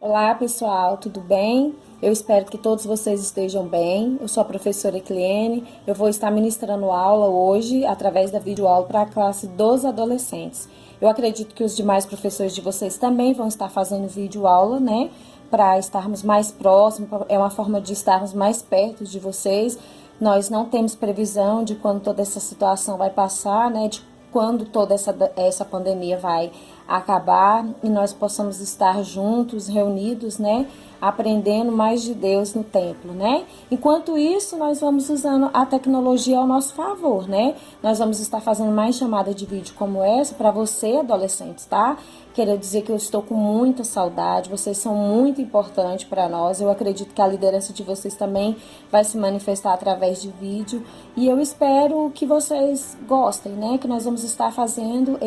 Olá, pessoal, tudo bem? Eu espero que todos vocês estejam bem. Eu sou a professora Ecliene. Eu vou estar ministrando aula hoje através da videoaula para a classe dos adolescentes. Eu acredito que os demais professores de vocês também vão estar fazendo videoaula, né? Para estarmos mais próximos, é uma forma de estarmos mais perto de vocês. Nós não temos previsão de quando toda essa situação vai passar, né? De quando toda essa pandemia vai acabar e nós possamos estar juntos, reunidos, né? Aprendendo mais de Deus no templo, né? Enquanto isso, nós vamos usando a tecnologia ao nosso favor, né? Nós vamos estar fazendo mais chamada de vídeo como essa para você, adolescentes, tá? Quero dizer que eu estou com muita saudade, vocês são muito importantes para nós. Eu acredito que a liderança de vocês também vai se manifestar através de vídeo. E eu espero que vocês gostem, né? Que nós vamos estar fazendo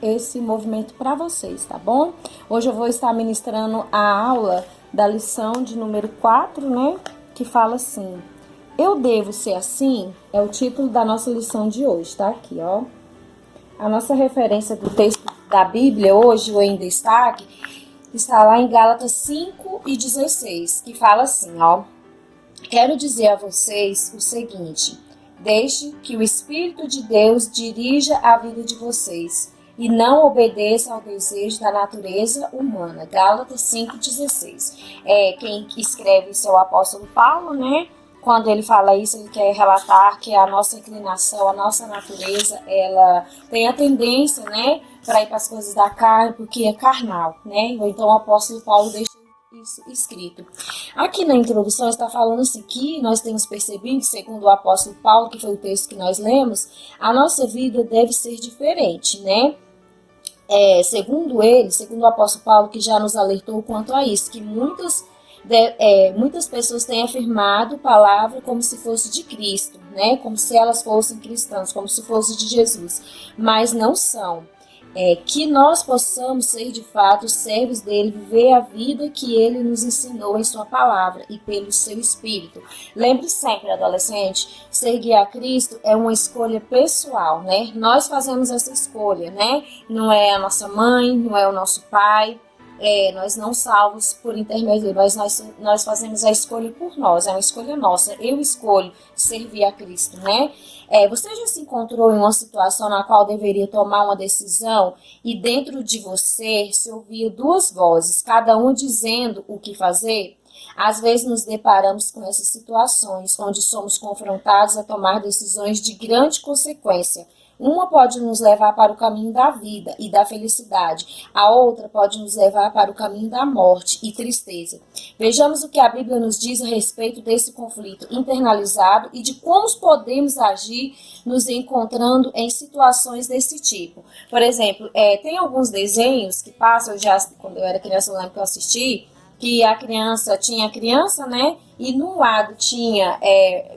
esse movimento para vocês, tá bom? Hoje eu vou estar ministrando a aula da lição de número 4, né? Que fala assim: Eu devo ser assim? É o título da nossa lição de hoje, tá? Aqui, ó. A nossa referência do texto da Bíblia hoje, o em destaque, está lá em Gálatas 5:16, que fala assim, ó: Quero dizer a vocês o seguinte: deixe que o Espírito de Deus dirija a vida de vocês e não obedeça ao desejo da natureza humana. Gálatas 5:16. Quem escreve isso é o apóstolo Paulo, né? Quando ele fala isso, ele quer relatar que a nossa inclinação, a nossa natureza, ela tem a tendência, né, para ir para as coisas da carne, porque é carnal, né? Então o apóstolo Paulo deixa isso escrito. Aqui na introdução está falando assim que nós temos percebido, segundo o apóstolo Paulo, que foi o texto que nós lemos, a nossa vida deve ser diferente, né? Segundo ele, segundo o apóstolo Paulo, que já nos alertou quanto a isso, que muitas pessoas têm afirmado a palavra como se fosse de Cristo, né? Como se elas fossem cristãs, como se fosse de Jesus, mas não são. Que nós possamos ser de fato servos dele, viver a vida que ele nos ensinou em sua palavra e pelo seu Espírito. Lembre sempre, adolescente, seguir a Cristo é uma escolha pessoal, né? Nós fazemos essa escolha, né? Não é a nossa mãe, não é o nosso pai. Nós não salvos por intermédio, nós fazemos a escolha por nós, é uma escolha nossa. Eu escolho servir a Cristo, né? Você já se encontrou em uma situação na qual deveria tomar uma decisão e dentro de você se ouvia duas vozes, cada um dizendo o que fazer? Às vezes nos deparamos com essas situações, onde somos confrontados a tomar decisões de grande consequência. Uma pode nos levar para o caminho da vida e da felicidade, a outra pode nos levar para o caminho da morte e tristeza. Vejamos o que a Bíblia nos diz a respeito desse conflito internalizado e de como podemos agir nos encontrando em situações desse tipo. Por exemplo, tem alguns desenhos que passam, quando eu era criança, eu lembro que eu assisti, que tinha a criança, né? E no lado tinha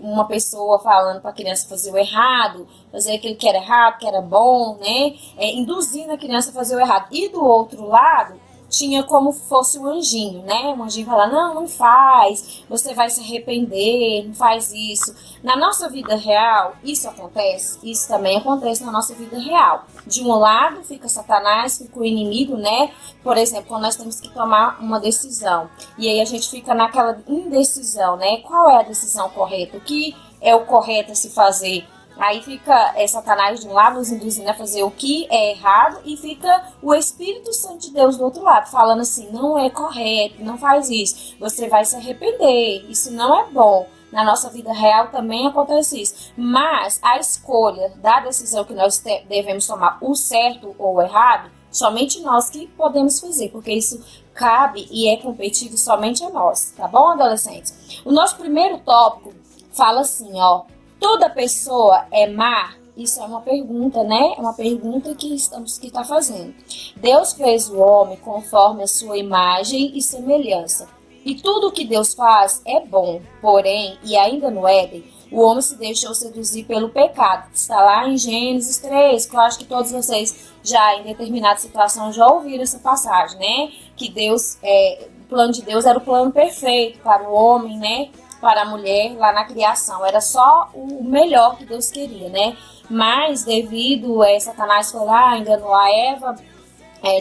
uma pessoa falando para a criança fazer o errado, fazer aquilo que era errado, que era bom, né? Induzindo a criança a fazer o errado. E do outro lado tinha como fosse um anjinho, né? Um anjinho falando, não faz, você vai se arrepender, não faz isso. Na nossa vida real, isso acontece? Isso também acontece na nossa vida real. De um lado fica Satanás, fica o inimigo, né? Por exemplo, quando nós temos que tomar uma decisão. E aí a gente fica naquela indecisão, né? Qual é a decisão correta? O que é o correto a se fazer? Aí fica Satanás de um lado nos induzindo a fazer o que é errado e fica o Espírito Santo de Deus do outro lado, falando assim, não é correto, não faz isso, você vai se arrepender, isso não é bom. Na nossa vida real também acontece isso. Mas a escolha da decisão que nós devemos tomar, o certo ou o errado, somente nós que podemos fazer, porque isso cabe e é competido somente a nós, tá bom, adolescentes? O nosso primeiro tópico fala assim, ó: toda pessoa é má? Isso é uma pergunta, né? É uma pergunta que está fazendo. Deus fez o homem conforme a sua imagem e semelhança. E tudo o que Deus faz é bom. Porém, e ainda no Éden, o homem se deixou seduzir pelo pecado. Está lá em Gênesis 3, que eu acho que todos vocês já em determinada situação já ouviram essa passagem, né? Que o plano de Deus era o plano perfeito para o homem, né? Para a mulher lá na criação, era só o melhor que Deus queria, né? Mas devido a Satanás foi lá, enganou a Eva,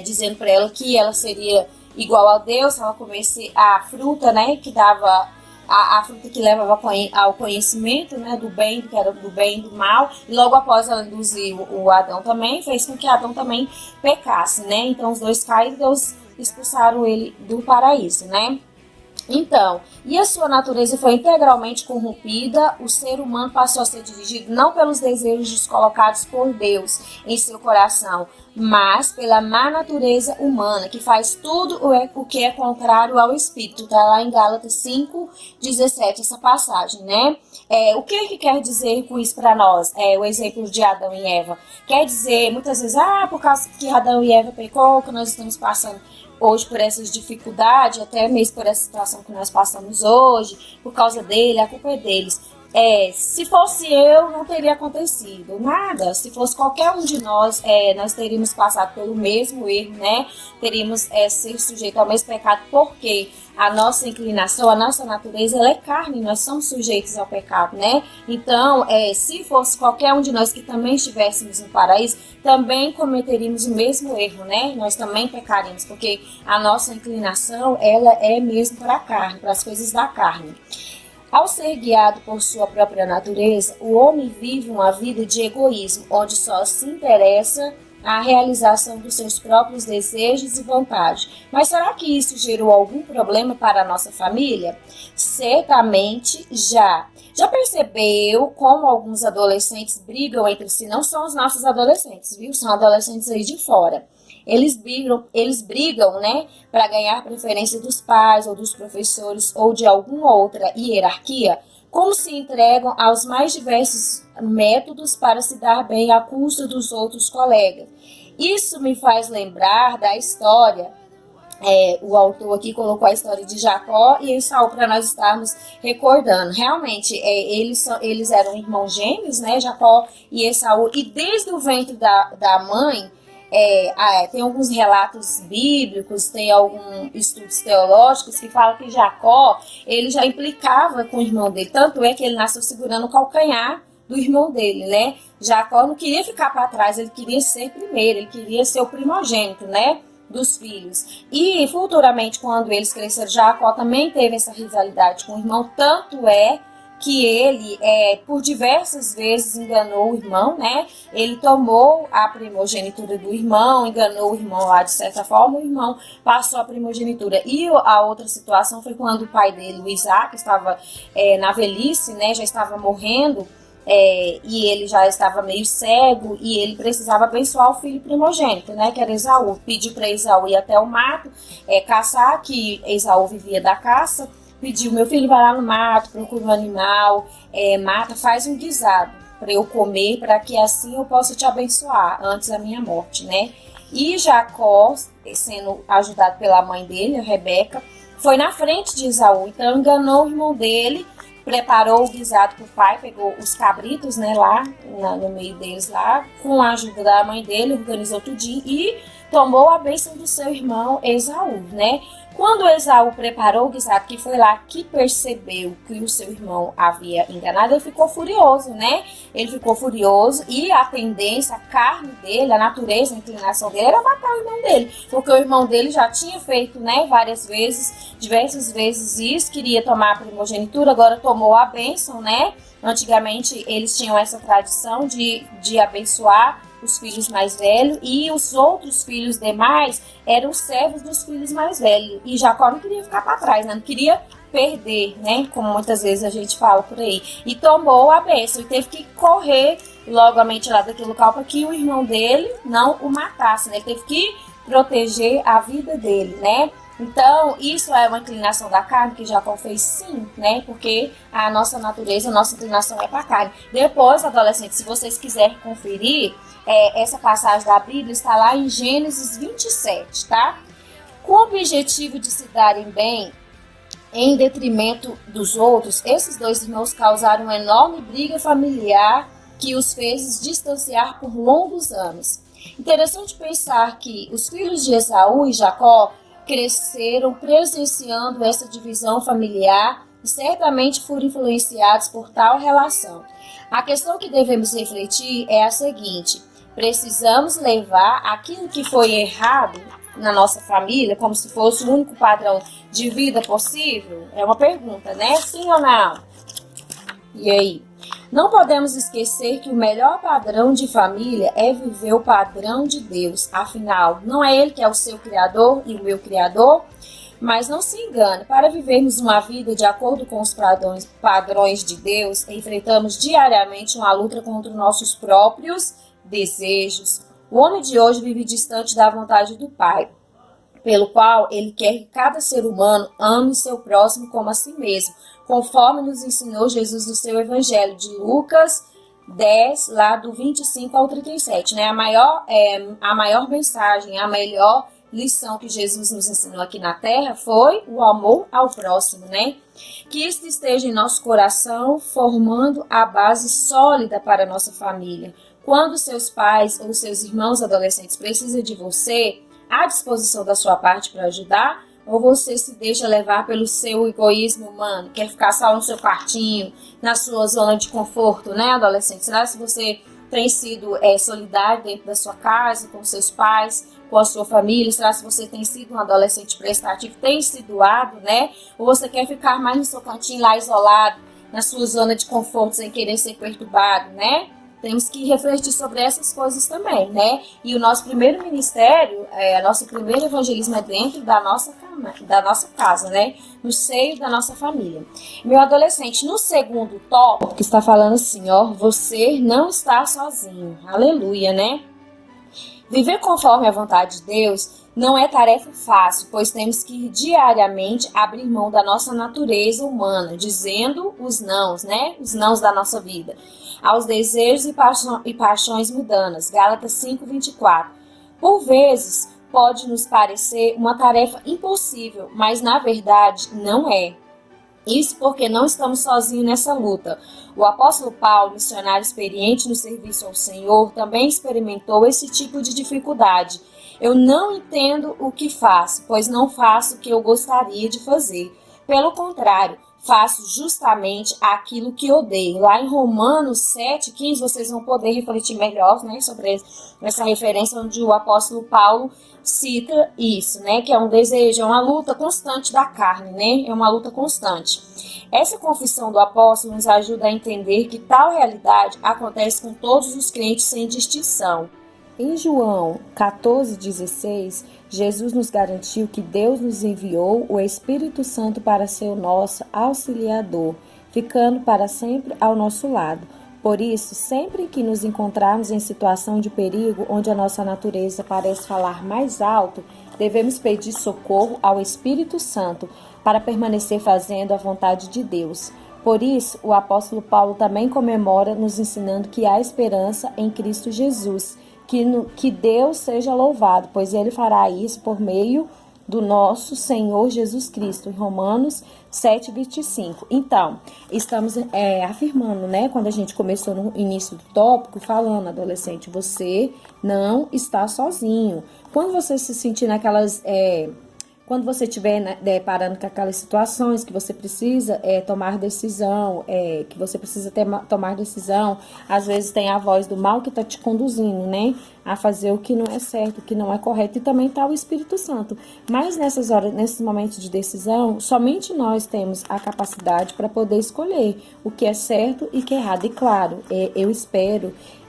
dizendo para ela que ela seria igual a Deus, se ela comesse a fruta, né, que dava a fruta que levava ao conhecimento, né, do bem, que era do bem e do mal, e logo após ela induzir o Adão também, fez com que Adão também pecasse, né? Então os dois caíram e Deus expulsaram ele do paraíso, né? Então, e a sua natureza foi integralmente corrompida, o ser humano passou a ser dirigido não pelos desejos colocados por Deus em seu coração, mas pela má natureza humana, que faz tudo o que é contrário ao Espírito. Está lá em Gálatas 5:17, essa passagem, né? O que quer dizer com isso para nós? O exemplo de Adão e Eva. Quer dizer, muitas vezes, por causa que Adão e Eva pecou, que nós estamos passando hoje por essas dificuldades, até mesmo por essa situação que nós passamos hoje, por causa dele, a culpa é deles. Se fosse eu, não teria acontecido nada. Se fosse qualquer um de nós, nós teríamos passado pelo mesmo erro, né? Teríamos ser sujeito ao mesmo pecado, porque a nossa inclinação, a nossa natureza, ela é carne, nós somos sujeitos ao pecado, né? Então, se fosse qualquer um de nós que também estivéssemos no paraíso, também cometeríamos o mesmo erro, né? Nós também pecaríamos, porque a nossa inclinação, ela é mesmo para a carne, para as coisas da carne. Ao ser guiado por sua própria natureza, o homem vive uma vida de egoísmo, onde só se interessa a realização dos seus próprios desejos e vontades. Mas será que isso gerou algum problema para a nossa família? Certamente já. Já percebeu como alguns adolescentes brigam entre si? Não são os nossos adolescentes, viu? São adolescentes aí de fora. Eles brigam, né, para ganhar preferência dos pais ou dos professores ou de alguma outra hierarquia, como se entregam aos mais diversos métodos para se dar bem à custa dos outros colegas. Isso me faz lembrar da história, o autor aqui colocou a história de Jacó e Esaú para nós estarmos recordando. Realmente, eles eram irmãos gêmeos, né, Jacó e Esaú, e desde o ventre da mãe, tem alguns relatos bíblicos, tem alguns estudos teológicos que falam que Jacó, ele já implicava com o irmão dele, tanto é que ele nasceu segurando o calcanhar do irmão dele, né? Jacó não queria ficar para trás, ele queria ser primeiro, ele queria ser o primogênito, né, dos filhos. E futuramente, quando eles cresceram, Jacó também teve essa rivalidade com o irmão, tanto é que ele, por diversas vezes, enganou o irmão, né? Ele tomou a primogenitura do irmão, enganou o irmão lá de certa forma, o irmão passou a primogenitura. E a outra situação foi quando o pai dele, o Isaac, estava na velhice, né? Já estava morrendo, e ele já estava meio cego, e ele precisava abençoar o filho primogênito, né? Que era Esaú. Pediu para Esaú ir até o mato, caçar, que Esaú vivia da caça. Pediu, meu filho, vai lá no mato, procura um animal, mata, faz um guisado para eu comer, para que assim eu possa te abençoar antes da minha morte, né? E Jacó, sendo ajudado pela mãe dele, a Rebeca, foi na frente de Esaú, então enganou o irmão dele, preparou o guisado para o pai, pegou os cabritos, né, lá no meio deles lá, com a ajuda da mãe dele, organizou tudinho e tomou a bênção do seu irmão Esaú, né? Quando Esaú preparou o guisado, que foi lá que percebeu que o seu irmão havia enganado, ele ficou furioso, né? Ele ficou furioso e a tendência, a carne dele, a natureza, a inclinação dele era matar o irmão dele, porque o irmão dele já tinha feito, né, diversas vezes isso, queria tomar a primogenitura, agora tomou a bênção, né? Antigamente eles tinham essa tradição de abençoar os filhos mais velhos, e os outros filhos demais eram os servos dos filhos mais velhos. E Jacó não queria ficar para trás, né? Não queria perder, né? Como muitas vezes a gente fala por aí. E tomou a bênção e teve que correr logamente lá daquele local para que o irmão dele não o matasse, né? Ele teve que proteger a vida dele, né? Então, isso é uma inclinação da carne que Jacó fez, sim, né? Porque a nossa natureza, a nossa inclinação é para a carne. Depois, adolescente, se vocês quiserem conferir, essa passagem da Bíblia está lá em Gênesis 27, tá? Com o objetivo de se darem bem em detrimento dos outros, esses dois irmãos causaram uma enorme briga familiar que os fez distanciar por longos anos. Interessante pensar que os filhos de Esaú e Jacó cresceram presenciando essa divisão familiar e certamente foram influenciados por tal relação. A questão que devemos refletir é a seguinte: precisamos levar aquilo que foi errado na nossa família como se fosse o único padrão de vida possível? É uma pergunta, né? Sim ou não? E aí? Não podemos esquecer que o melhor padrão de família é viver o padrão de Deus. Afinal, não é Ele que é o seu Criador e o meu Criador? Mas não se engane, para vivermos uma vida de acordo com os padrões de Deus, enfrentamos diariamente uma luta contra os nossos próprios desejos. O homem de hoje vive distante da vontade do Pai, pelo qual ele quer que cada ser humano ame seu próximo como a si mesmo, conforme nos ensinou Jesus no seu Evangelho de Lucas 10, lá do 25 ao 37, né? A maior mensagem, a melhor lição que Jesus nos ensinou aqui na Terra foi o amor ao próximo, né? Que isso esteja em nosso coração, formando a base sólida para a nossa família. Quando seus pais ou seus irmãos adolescentes precisam de você, à disposição da sua parte para ajudar, ou você se deixa levar pelo seu egoísmo humano, quer ficar só no seu quartinho, na sua zona de conforto, né, adolescente? Será que você tem sido solidário dentro da sua casa, com seus pais, com a sua família? Será que você tem sido um adolescente prestativo, tem se doado, né? Ou você quer ficar mais no seu cantinho lá isolado, na sua zona de conforto, sem querer ser perturbado, né? Temos que refletir sobre essas coisas também, né? E o nosso primeiro ministério, nosso primeiro evangelismo é dentro da nossa casa, né? No seio da nossa família. Meu adolescente, no segundo tópico, que está falando assim, ó, você não está sozinho. Aleluia, né? Viver conforme a vontade de Deus não é tarefa fácil, pois temos que diariamente abrir mão da nossa natureza humana, dizendo os nãos, né? Os nãos da nossa vida, aos desejos e paixões mundanas. Gálatas 5:24. Por vezes, pode nos parecer uma tarefa impossível, mas na verdade não é. Isso porque não estamos sozinhos nessa luta. O apóstolo Paulo, missionário experiente no serviço ao Senhor, também experimentou esse tipo de dificuldade. Eu não entendo o que faço, pois não faço o que eu gostaria de fazer. Pelo contrário, faço justamente aquilo que odeio. Lá em Romanos 7:15, vocês vão poder refletir melhor, né, sobre essa referência onde o apóstolo Paulo cita isso, né, que é um desejo, é uma luta constante da carne, né, é uma luta constante. Essa confissão do apóstolo nos ajuda a entender que tal realidade acontece com todos os crentes sem distinção. Em João 14:16, Jesus nos garantiu que Deus nos enviou o Espírito Santo para ser o nosso auxiliador, ficando para sempre ao nosso lado. Por isso, sempre que nos encontrarmos em situação de perigo, onde a nossa natureza parece falar mais alto, devemos pedir socorro ao Espírito Santo para permanecer fazendo a vontade de Deus. Por isso, o apóstolo Paulo também comemora, nos ensinando que há esperança em Cristo Jesus. Que Deus seja louvado, pois Ele fará isso por meio do nosso Senhor Jesus Cristo, em Romanos 7:25. Então, estamos afirmando, né, quando a gente começou no início do tópico, falando, adolescente, você não está sozinho. Quando você se sentir naquelas... quando você estiver deparando com aquelas situações que você precisa tomar decisão, que você precisa tomar decisão, às vezes tem a voz do mal que está te conduzindo, né, a fazer o que não é certo, o que não é correto, e também está o Espírito Santo. Mas nessas horas, nesses momentos de decisão, somente nós temos a capacidade para poder escolher o que é certo e o que é errado. E claro,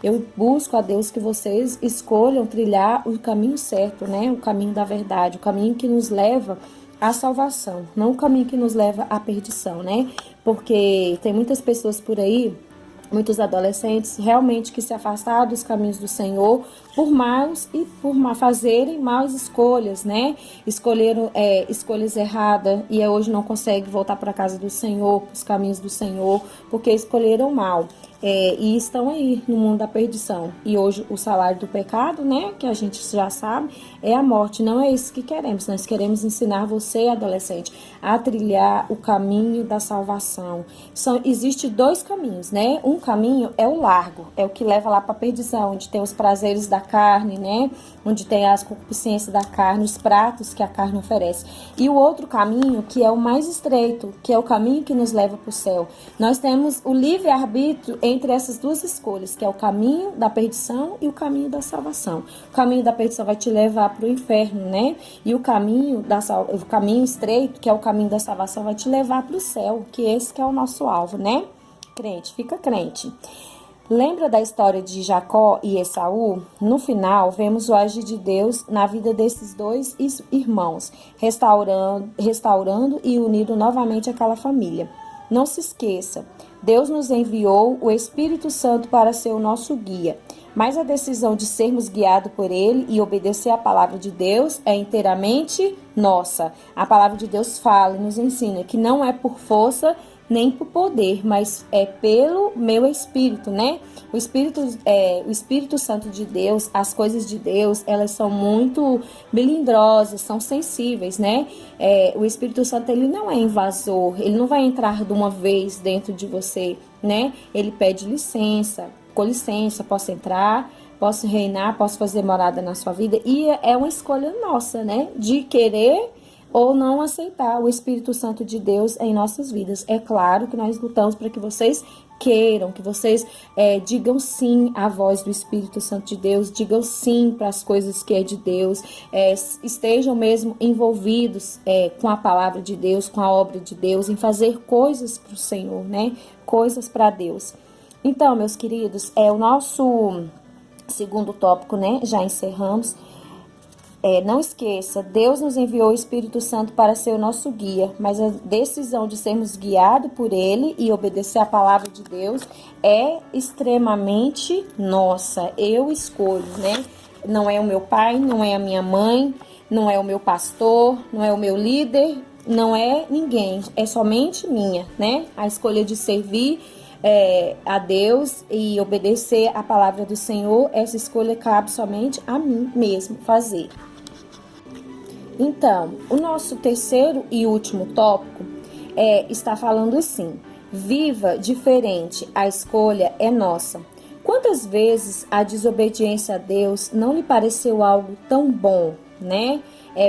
eu busco a Deus que vocês escolham trilhar o caminho certo, né? O caminho da verdade, o caminho que nos leva à salvação, não o caminho que nos leva à perdição, né? Porque tem muitas pessoas por aí, muitos adolescentes realmente que se afastaram dos caminhos do Senhor por fazerem más escolhas, né? Escolheram escolhas erradas e hoje não conseguem voltar para a casa do Senhor, para os caminhos do Senhor, porque escolheram mal. E estão aí no mundo da perdição. E hoje o salário do pecado, né, que a gente já sabe, é a morte. Não é isso que queremos. Nós queremos ensinar você, adolescente, a trilhar o caminho da salvação. Existem dois caminhos, né? Um caminho é o largo, é o que leva lá para a perdição, onde tem os prazeres da carne, né? Onde tem as concupiscências da carne, os pratos que a carne oferece. E o outro caminho, que é o mais estreito, que é o caminho que nos leva para o céu. Nós temos o livre-arbítrio entre essas duas escolhas, que é o caminho da perdição e o caminho da salvação. O caminho da perdição vai te levar para o inferno, né? E o caminho estreito, que é o caminho da salvação, vai te levar para o céu, que esse que é o nosso alvo, né? Crente, fica crente. Lembra da história de Jacó e Esaú? No final, vemos o agir de Deus na vida desses dois irmãos, restaurando e unindo novamente aquela família. Não se esqueça, Deus nos enviou o Espírito Santo para ser o nosso guia, mas a decisão de sermos guiados por Ele e obedecer à palavra de Deus é inteiramente nossa. A palavra de Deus fala e nos ensina que não é por força nem por poder, mas é pelo meu Espírito, né? O Espírito Santo de Deus, as coisas de Deus, elas são muito melindrosas, são sensíveis, né? O Espírito Santo, ele não é invasor, ele não vai entrar de uma vez dentro de você, né? Ele pede licença, com licença, posso entrar, posso reinar, posso fazer morada na sua vida, e é uma escolha nossa, né? De querer ou não aceitar o Espírito Santo de Deus em nossas vidas. É claro que nós lutamos para que vocês queiram, que vocês digam sim à voz do Espírito Santo de Deus, digam sim para as coisas que é de Deus, estejam mesmo envolvidos com a palavra de Deus, com a obra de Deus, em fazer coisas para o Senhor, né? Coisas para Deus. Então, meus queridos, o nosso segundo tópico, né? Já encerramos. Não esqueça, Deus nos enviou o Espírito Santo para ser o nosso guia, mas a decisão de sermos guiados por Ele e obedecer a palavra de Deus é extremamente nossa. Eu escolho, né? Não é o meu pai, não é a minha mãe, não é o meu pastor, não é o meu líder, não é ninguém, é somente minha, né? A escolha de servir a Deus e obedecer a palavra do Senhor, essa escolha cabe somente a mim mesmo fazer. Então, o nosso terceiro e último tópico está falando assim: viva diferente, a escolha é nossa. Quantas vezes a desobediência a Deus não lhe pareceu algo tão bom, né?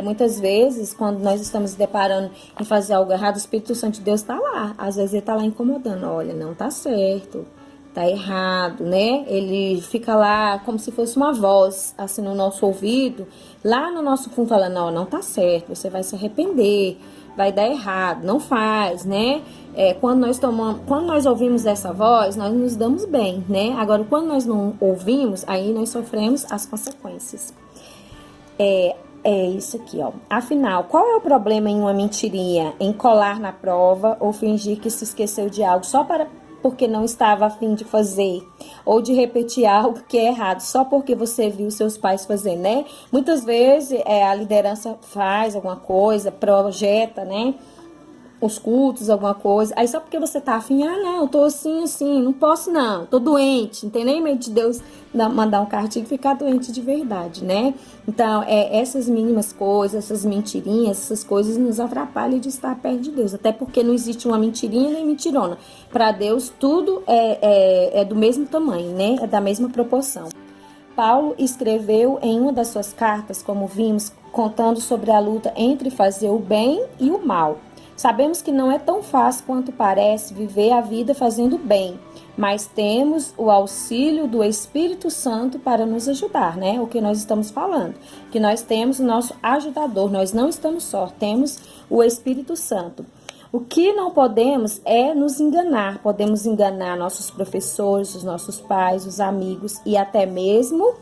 Muitas vezes, quando nós estamos deparando em fazer algo errado, o Espírito Santo de Deus está lá. Às vezes ele está lá incomodando. Olha, não tá certo, tá errado, né? Ele fica lá como se fosse uma voz, assim, no nosso ouvido, lá no nosso fundo, falando: não tá certo, você vai se arrepender, vai dar errado, não faz, né? Quando nós ouvimos essa voz, nós nos damos bem, né? Agora, quando nós não ouvimos, aí nós sofremos as consequências. É isso aqui, ó. Afinal, qual é o problema em uma mentirinha, em colar na prova ou fingir que se esqueceu de algo só porque não estava a fim de fazer, ou de repetir algo que é errado só porque você viu seus pais fazendo, né? Muitas vezes a liderança faz alguma coisa, projeta, né? Os cultos, alguma coisa, aí só porque você tá afim, não, eu tô assim, não posso não, tô doente, não tem nem medo de Deus mandar um castigo e ficar doente de verdade, né? Então, essas mínimas coisas, essas mentirinhas, essas coisas nos atrapalham de estar perto de Deus, até porque não existe uma mentirinha nem mentirona. Para Deus, tudo é do mesmo tamanho, né? É da mesma proporção. Paulo escreveu em uma das suas cartas, como vimos, contando sobre a luta entre fazer o bem e o mal. Sabemos que não é tão fácil quanto parece viver a vida fazendo bem, mas temos o auxílio do Espírito Santo para nos ajudar, né? O que nós estamos falando, que nós temos o nosso ajudador, nós não estamos só, temos o Espírito Santo. O que não podemos é nos enganar, podemos enganar nossos professores, os nossos pais, os amigos e até mesmo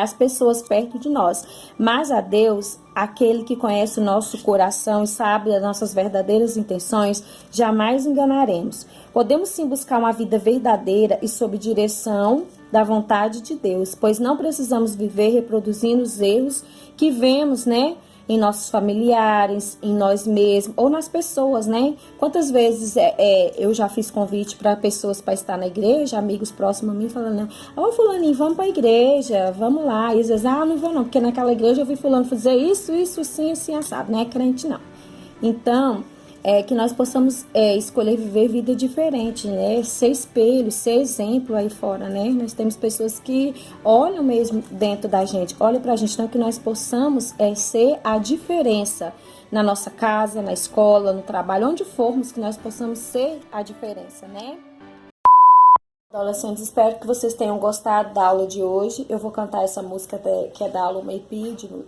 as pessoas perto de nós, mas a Deus, aquele que conhece o nosso coração e sabe das nossas verdadeiras intenções, jamais enganaremos. Podemos sim buscar uma vida verdadeira e sob direção da vontade de Deus, pois não precisamos viver reproduzindo os erros que vemos, né? Em nossos familiares, em nós mesmos, ou nas pessoas, né? Quantas vezes eu já fiz convite para pessoas para estar na igreja, amigos próximos a mim, falando: ô fulaninho, vamos para a igreja, vamos lá. E às vezes, não vou não, porque naquela igreja eu vi fulano fazer isso, assim, assado. Não é crente, não. Então, que nós possamos escolher viver vida diferente, né? Ser espelho, ser exemplo aí fora, né? Nós temos pessoas que olham mesmo dentro da gente, olham pra gente, então que nós possamos ser a diferença na nossa casa, na escola, no trabalho, onde formos, que nós possamos ser a diferença, né? Adolescentes, espero que vocês tenham gostado da aula de hoje. Eu vou cantar essa música que é da aula Epídio,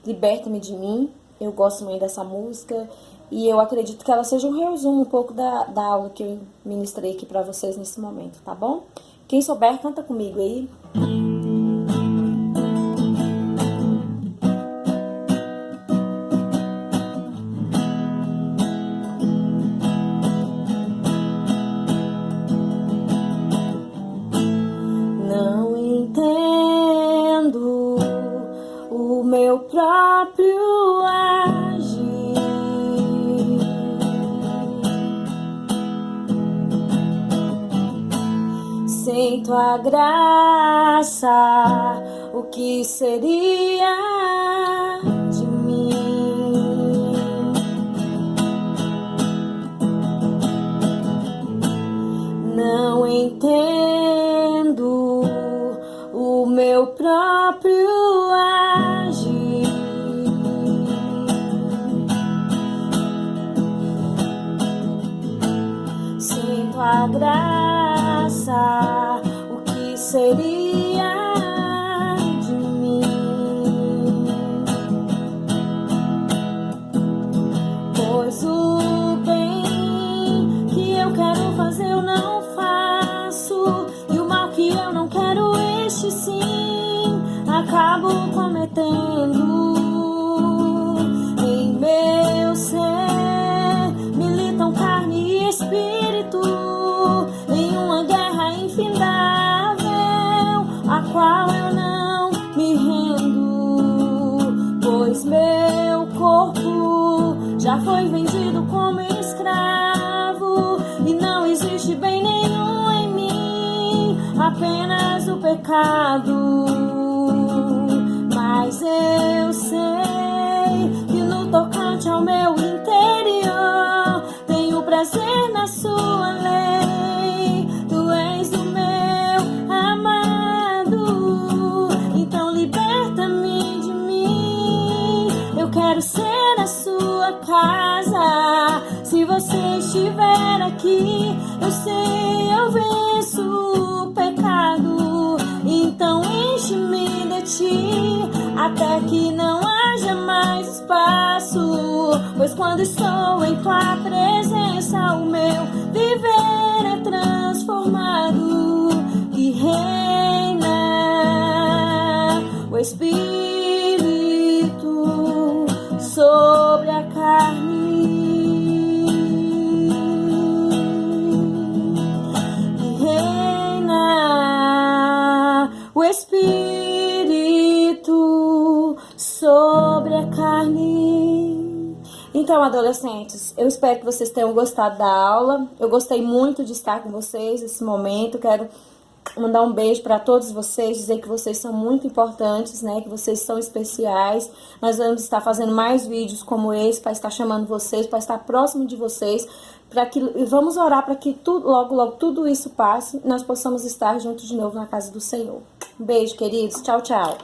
Liberta-me de Mim. Eu gosto muito dessa música e eu acredito que ela seja um resumo um pouco da aula que eu ministrei aqui pra vocês nesse momento, tá bom? Quem souber, canta comigo aí. Não entendo o meu próprio agir. Sem tua graça, o que seria de mim? Não entendo o meu próprio agir. Sem tua graça, o que seria de mim? Pois o bem que eu quero fazer eu não faço, e o mal que eu não quero, este sim acabo cometendo. Em meu ser militam carne e espírito, em uma guerra infindável, a qual eu não me rendo. Pois meu corpo já foi vendido como escravo, e não existe bem nenhum em mim, apenas o pecado. Mas eu sei que no tocante ao meu interior tenho prazer na sua lei. Tu és o meu amado, então liberta-me de mim. Eu quero ser a sua casa. Se você estiver aqui, eu sei, eu venço o pecado. Então enche-me de ti, até que não haja mais espaço. Pois quando estou em tua presença, o meu viver é transformado. E reina o Espírito sobre a carne. E reina o Espírito sobre a carne. Então, adolescentes, eu espero que vocês tenham gostado da aula. Eu gostei muito de estar com vocês nesse momento. Quero mandar um beijo para todos vocês, dizer que vocês são muito importantes, né? Que vocês são especiais. Nós vamos estar fazendo mais vídeos como esse, para estar chamando vocês, para estar próximo de vocês, e vamos orar para que logo tudo isso passe e nós possamos estar juntos de novo na casa do Senhor. Um beijo, queridos. Tchau, tchau.